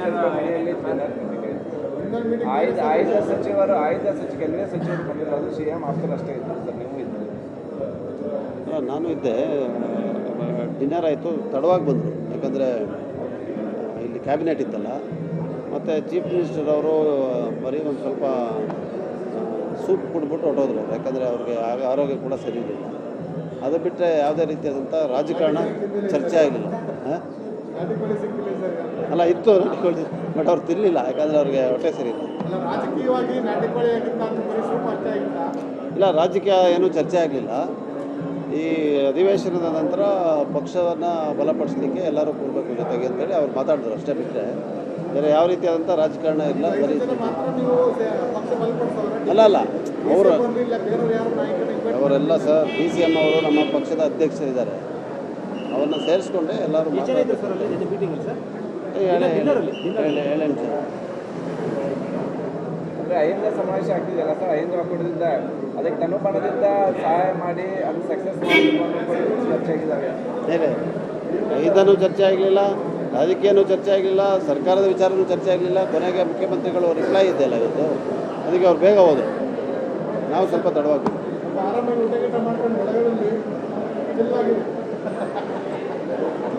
ಮನೆಯಲ್ಲಿ ಆಯ್ದ ಸಚಿವರು ಕೇಂದ್ರ ಸಚಿವರು ಬಂದಿದ್ರು, ಅದು ಸಿಎಂ ಆಫ್ಟರ್ ಅಷ್ಟೇ ಇತ್ತು ಸರ್. ನೀವು ಇದ್ದರು? ನಾನು ಇದ್ದೆ. ಡಿನ್ನರ್ ಆಯಿತು, ತಡವಾಗಿ ಬಂದರು. ಯಾಕಂದರೆ ಇಲ್ಲಿ ಕ್ಯಾಬಿನೆಟ್ ಇತ್ತಲ್ಲ, ಮತ್ತು ಚೀಫ್ ಮಿನಿಸ್ಟರ್ ಅವರು ಬರೀ ಒಂದು ಸ್ವಲ್ಪ ಸೂಪ್ ಕುಡ್ಬಿಟ್ಟು ಹೊಟ್ಟೋದ್ರು. ಯಾಕಂದರೆ ಅವ್ರಿಗೆ ಆರೋಗ್ಯ ಕೂಡ ಸರಿ ಇರಲಿಲ್ಲ. ಅದು ಬಿಟ್ಟರೆ ಯಾವುದೇ ರೀತಿಯಾದಂಥ ರಾಜಕಾರಣ ಚರ್ಚೆ ಆಗಲಿಲ್ಲ. ಅಲ್ಲ, ಇತ್ತು ನಾಟಿಕೋಳಿ, ಬಟ್ ಅವ್ರು ತಿನ್ನಲಿಲ್ಲ. ಯಾಕಂದರೆ ಅವ್ರಿಗೆ ಹೊಟ್ಟೆ ಸರಿ ಇಲ್ಲ. ಇಲ್ಲ, ರಾಜಕೀಯ ಏನೂ ಚರ್ಚೆ ಆಗಲಿಲ್ಲ. ಈ ಅಧಿವೇಶನದ ನಂತರ ಪಕ್ಷವನ್ನು ಬಲಪಡಿಸಲಿಕ್ಕೆ ಎಲ್ಲರೂ ಕೂಡಬೇಕು ಜೊತೆಗೆ ಅಂತೇಳಿ ಅವ್ರು ಮಾತಾಡಿದ್ರು, ಅಷ್ಟೇ ಬಿಟ್ಟರೆ ಬೇರೆ ಯಾವ ರೀತಿಯಾದಂಥ ರಾಜಕಾರಣ ಇಲ್ಲ. ಬರೀ ಅಲ್ಲ ಅವರೆಲ್ಲ ಸರ್, DCM ಅವರು ನಮ್ಮ ಪಕ್ಷದ ಅಧ್ಯಕ್ಷರಿದ್ದಾರೆ, ಅವ್ರನ್ನ ಸೇರಿಸ್ಕೊಂಡೆ ಎಲ್ಲರೂ ಹೇಳಿ ಸರ್. ಅಂದರೆ ಅಹಿಂದ ಸಮಾವೇಶ ಆಗ್ತಿದೆಯಲ್ಲ ಸರ್, ಅಹಿಂದ ಒಕ್ಕೂಟದಿಂದ ಅದಕ್ಕೆ ತನುಪಾನದಿಂದ ಸಹಾಯ ಮಾಡಿ ಅದು ಸಕ್ಸಸ್ ಚರ್ಚೆ ಆಗಿದ್ದಾವೆ. ಹೇಳಿ, ಇದನ್ನು ಚರ್ಚೆ ಆಗಲಿಲ್ಲ, ರಾಜಕೀಯನೂ ಚರ್ಚೆ ಆಗಲಿಲ್ಲ, ಸರ್ಕಾರದ ವಿಚಾರನೂ ಚರ್ಚೆ ಆಗಲಿಲ್ಲ. ಕೊನೆಗೆ ಮುಖ್ಯಮಂತ್ರಿಗಳು ರಿಪ್ಲೈ ಇದೆಯಲ್ಲ ಇವತ್ತು, ಅದಕ್ಕೆ ಅವ್ರು ಬೇಗ ಹೋದರು, ನಾವು ಸ್ವಲ್ಪ ತಡವಾಗಿ.